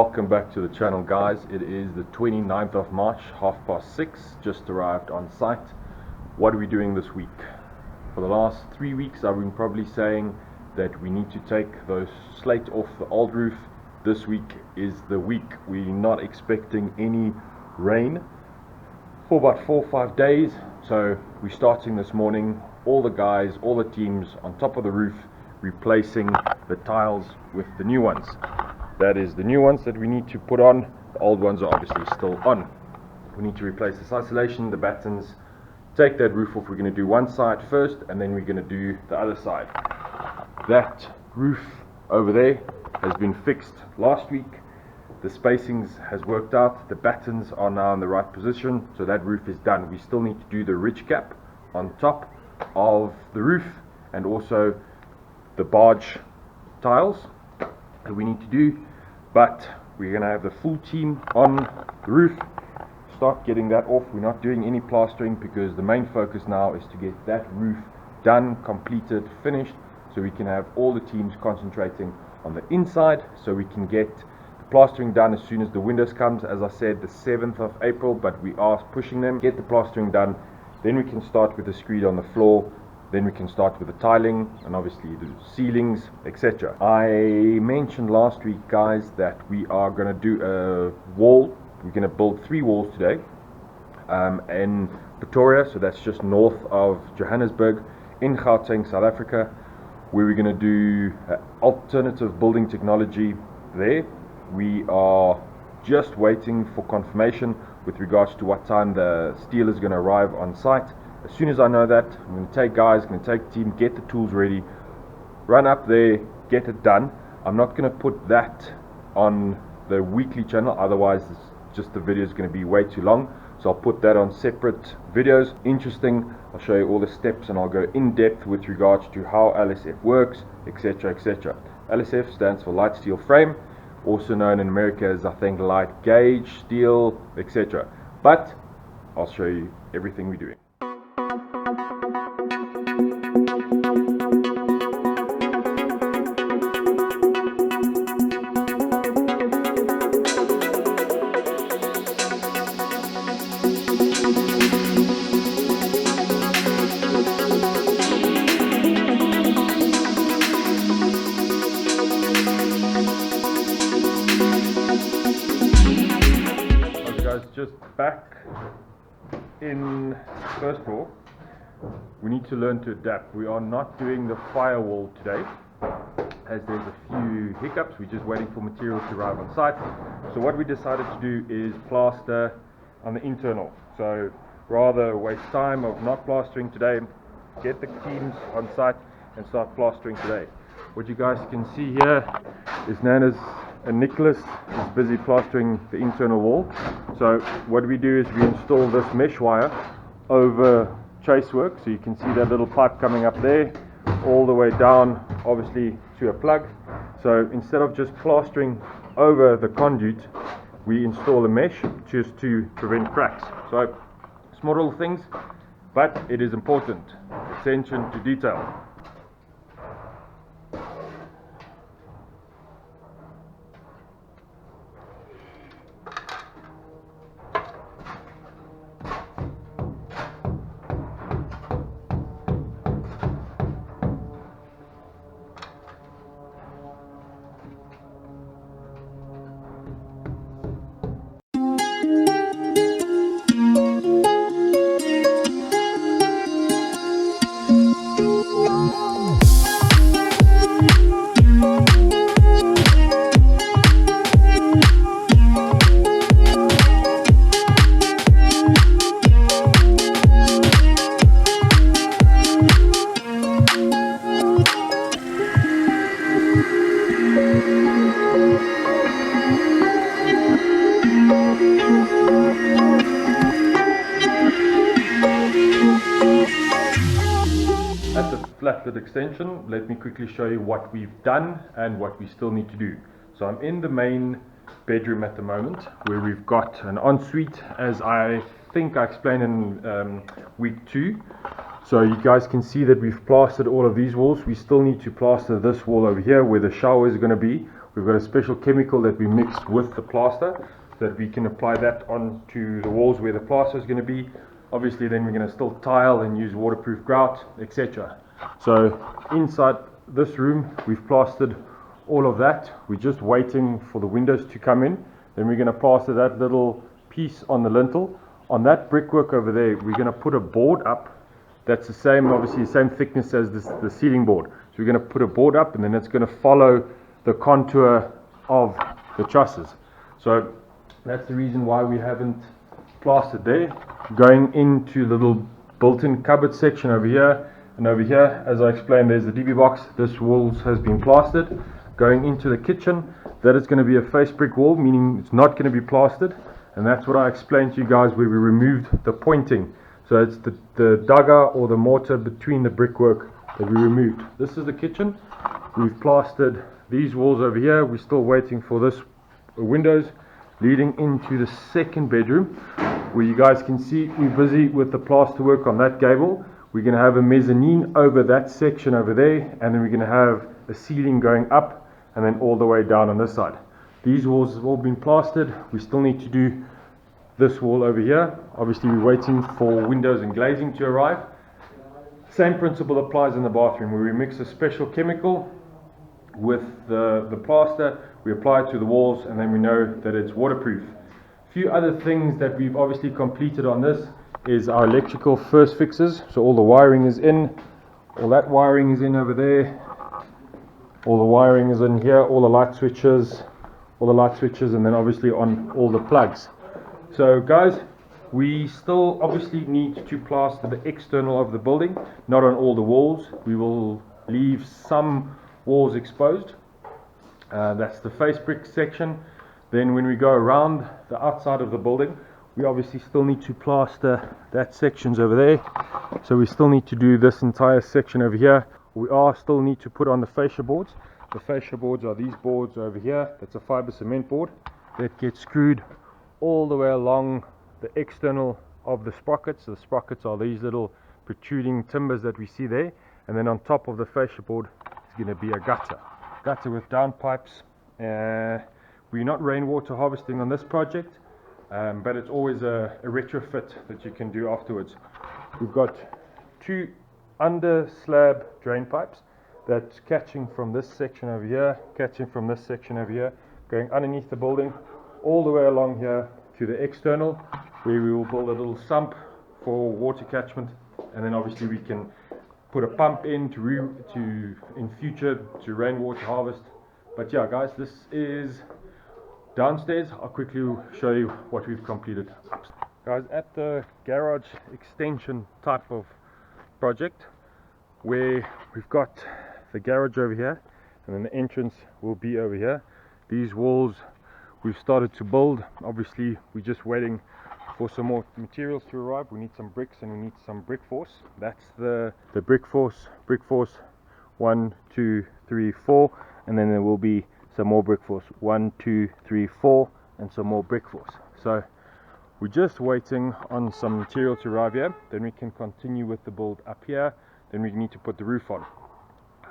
Welcome back to the channel, guys. It is the 29th of March, 6:30, just arrived on site. What are we doing this week? For the last 3 weeks I've been probably saying that we need to take those slate off the old roof. This week is the week. We're not expecting any rain for about 4 or 5 days, so we're starting this morning. All the guys, all the teams on top of the roof, replacing the tiles with the new ones. That is the new ones that we need to put on. The old ones are obviously still on. We need to replace this isolation, the battens, take that roof off. We're going to do one side first and then we're going to do the other side. That roof over there has been fixed last week. The spacings has worked out. The battens are now in the right position, so that roof is done. We still need to do the ridge cap on top of the roof and also the barge tiles that we need to do. But we're going to have the full team on the roof, start getting that off. We're not doing any plastering because the main focus now is to get that roof done, completed, finished, so we can have all the teams concentrating on the inside, so we can get the plastering done as soon as the windows comes. As I said, the 7th of April, but we are pushing them. Get the plastering done, then we can start with the screed on the floor. Then we can start with the tiling and obviously the ceilings, etc. I mentioned last week, guys, that we are going to do a wall. We're going to build 3 walls today in Pretoria, so that's just north of Johannesburg, in Gauteng, South Africa, where we're going to do alternative building technology there. We are just waiting for confirmation with regards to what time the steel is going to arrive on site. As soon as I know that, I'm going to take guys, going to take the team, get the tools ready, run up there, get it done. I'm not going to put that on the weekly channel, otherwise the video is going to be way too long. So I'll put that on separate videos. Interesting. I'll show you all the steps and I'll go in depth with regards to how LSF works, etc, etc. LSF stands for light steel frame, also known in America as, I think, light gauge steel, etc. But I'll show you everything we're doing. Just back in first floor, we need to learn to adapt. We are not doing the firewall today, as there's a few hiccups. We're just waiting for material to arrive on site. So what we decided to do is plaster on the internal. So rather waste time of not plastering today, get the teams on site and start plastering today. What you guys can see here is Nana's and Nicholas is busy plastering the internal wall. So what we do is we install this mesh wire over tracework, so you can see that little pipe coming up there all the way down, obviously to a plug. So instead of just plastering over the conduit, we install a mesh just to prevent cracks. So small little things, but it is important. Attention to detail. At the flatlet extension, let me quickly show you what we've done and what we still need to do. So I'm in the main bedroom at the moment, where we've got an ensuite, as I think I explained in week 2. So you guys can see that we've plastered all of these walls. We still need to plaster this wall over here where the shower is going to be. we've got a special chemical that we mix with the plaster so that we can apply that onto the walls where the plaster is going to be. Obviously then we're going to still tile and use waterproof grout, etc. So inside this room we've plastered all of that. We're just waiting for the windows to come in. Then we're going to plaster that little piece on the lintel. On that brickwork over there we're going to put a board up that's the same, obviously the same thickness as the ceiling board. So we're going to put a board up and then it's going to follow the contour of the trusses. So that's the reason why we haven't plastered there. Going into the little built-in cupboard section over here, and over here, as I explained, there's the DB box. This walls has been plastered. Going into the kitchen, that is going to be a face brick wall, meaning it's not going to be plastered, and that's what I explained to you guys where we removed the pointing. So it's the dagger or the mortar between the brickwork that we removed. This is the kitchen. We've plastered these walls over here. We're still waiting for this windows leading into the second bedroom, where you guys can see we're busy with the plaster work on that gable. We're going to have a mezzanine over that section over there, and then we're going to have a ceiling going up and then all the way down on this side. These walls have all been plastered. We still need to do this wall over here. Obviously we're waiting for windows and glazing to arrive. Same principle applies in the bathroom, where we mix a special chemical with the plaster, we apply it to the walls, and then we know that it's waterproof. A few other things that we've obviously completed on this is our electrical first fixes. So all the wiring is in, all that wiring is in over there, all the wiring is in here, all the light switches, and then obviously on all the plugs. So guys, we still obviously need to plaster the external of the building, not on all the walls. We will leave some walls exposed. That's the face brick section. Then when we go around the outside of the building, we obviously still need to plaster that sections over there. So we still need to do this entire section over here. We still need to put on the fascia boards. The fascia boards are these boards over here. That's a fiber cement board that gets screwed all the way along the external of the sprockets. The sprockets are these little protruding timbers that we see there, and then on top of the fascia board is going to be a gutter with downpipes. We're not rainwater harvesting on this project, but it's always a retrofit that you can do afterwards. We've got two under slab drain pipes that's catching from this section over here, going underneath the building all the way along here to the external, where we will build a little sump for water catchment, and then obviously we can put a pump in in future to rainwater harvest. But yeah guys, this is downstairs. I'll quickly show you what we've completed upstairs. Guys, at the garage extension type of project, where we've got the garage over here and then the entrance will be over here. These walls we've started to build. Obviously we're just waiting for some more materials to arrive. We need some bricks and we need some brick force. That's the brick force 1, 2, 3, 4, and then there will be some more brick force 1, 2, 3, 4, and some more brick force. So we're just waiting on some material to arrive here, then we can continue with the build up here. Then we need to put the roof on.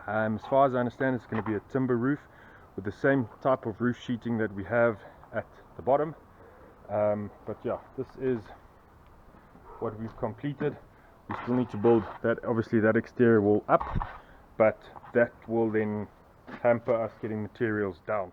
As far as I understand, it's going to be a timber roof with the same type of roof sheeting that we have at the bottom. But yeah, this is what we've completed. We still need to build that, obviously that exterior wall up, but that will then hamper us getting materials down.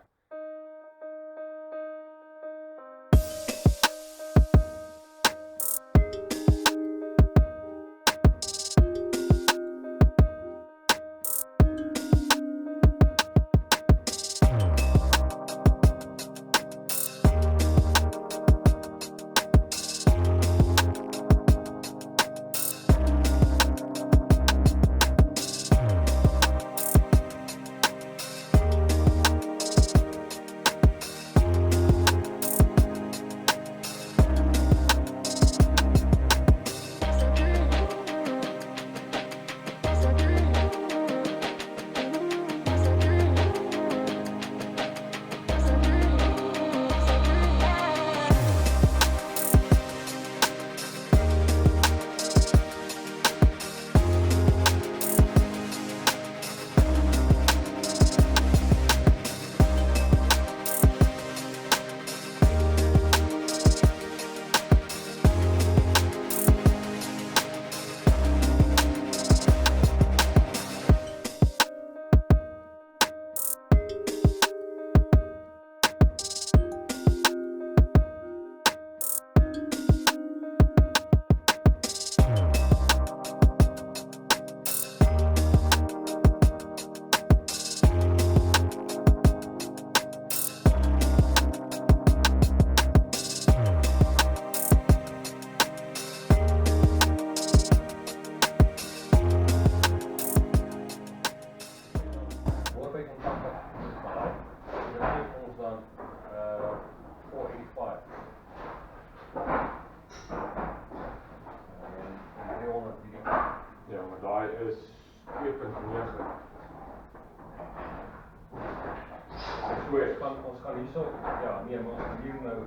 305. En 300 die. Ja, maar daar is 2.9. Ons gaan hier zo, ja, nee, maar ons gaan hier nou,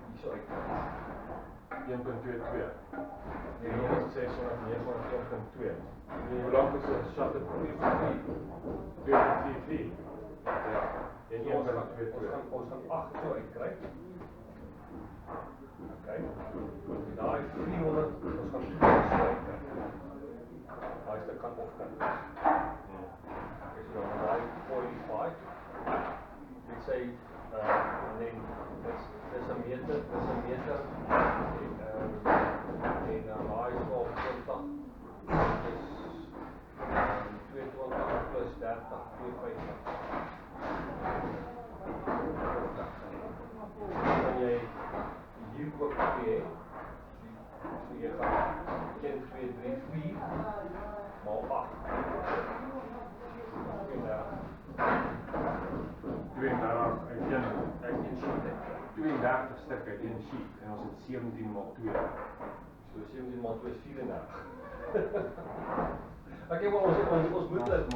hier zo uit. 1.22. Nee, 9.609.2. Hoe lang is het? Shutter 2.44. Ja, en 1.22. Ons gaan 8 zo uitkrijgen. Oké. Daar is 300, ons gaan 2 zo uitkrijgen. Daar is de kant of kant. Is er dan daar 45. Let's say, and then there's a meter, in high of 20, dus 22 plus 30, 52. Wanneer je hier ook weer, dus je gaat 1, 2, 3, 4, maar 8. 32 stuk uit één sheet en als het 17 maal 2. Dus 17 maal 2 is 34. Oké, maar ons moet het.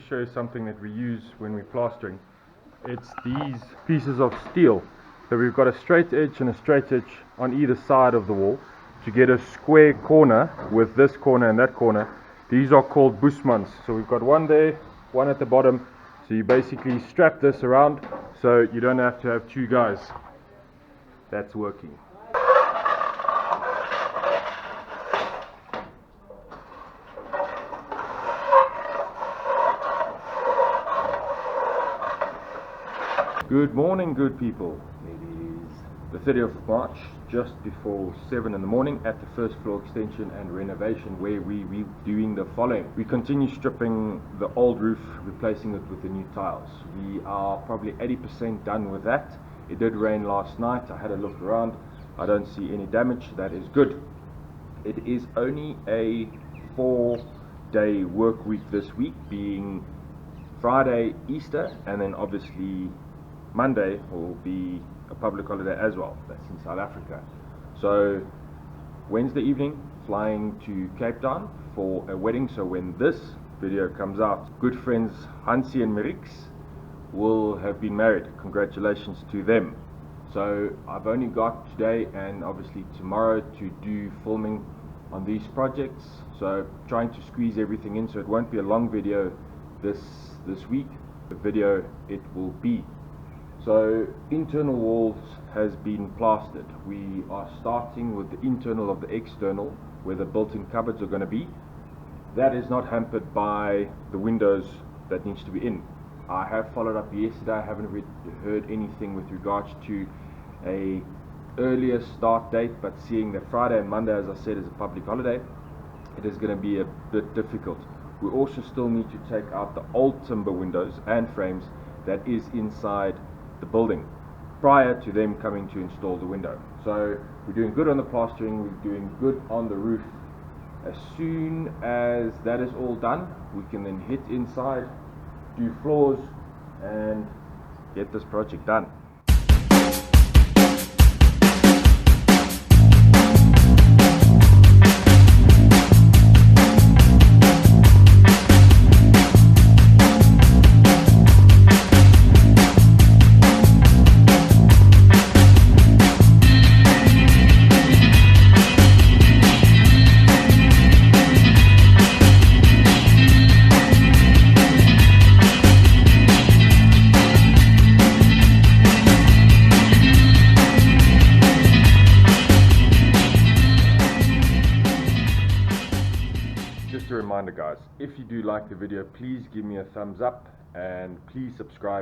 Show you something that we use when we're plastering. It's these pieces of steel. So we've got a straight edge and a straight edge on either side of the wall to get a square corner with this corner and that corner. These are called busmans. So we've got one there, one at the bottom. So you basically strap this around so you don't have to have two guys. That's working. Good morning, good people. It is the 30th of March, just before 7 in the morning at the first floor extension and renovation, where we're doing the following. We continue stripping the old roof, replacing it with the new tiles. We are probably 80% done with that. It did rain last night. I had a look around. I don't see any damage. That is good. It is only a 4-day work week this week, being Friday, Easter, and then obviously Monday will be a public holiday as well. That's in South Africa. So Wednesday evening, flying to Cape Town for a wedding. So when this video comes out, good friends Hansi and Marix will have been married. Congratulations to them. So I've only got today and obviously tomorrow to do filming on these projects, so trying to squeeze everything in, so it won't be a long video this week. The video it will be. So internal walls has been plastered. We are starting with the internal of the external, where the built-in cupboards are going to be. That is not hampered by the windows that needs to be in. I have followed up yesterday. I haven't heard anything with regards to a earlier start date, but seeing that Friday and Monday, as I said, is a public holiday, it is going to be a bit difficult. We also still need to take out the old timber windows and frames that is inside the building prior to them coming to install the window. So we're doing good on the plastering, we're doing good on the roof. As soon as that is all done, we can then hit inside, do floors, and get this project done. Just a reminder guys, if you do like the video, please give me a thumbs up and please subscribe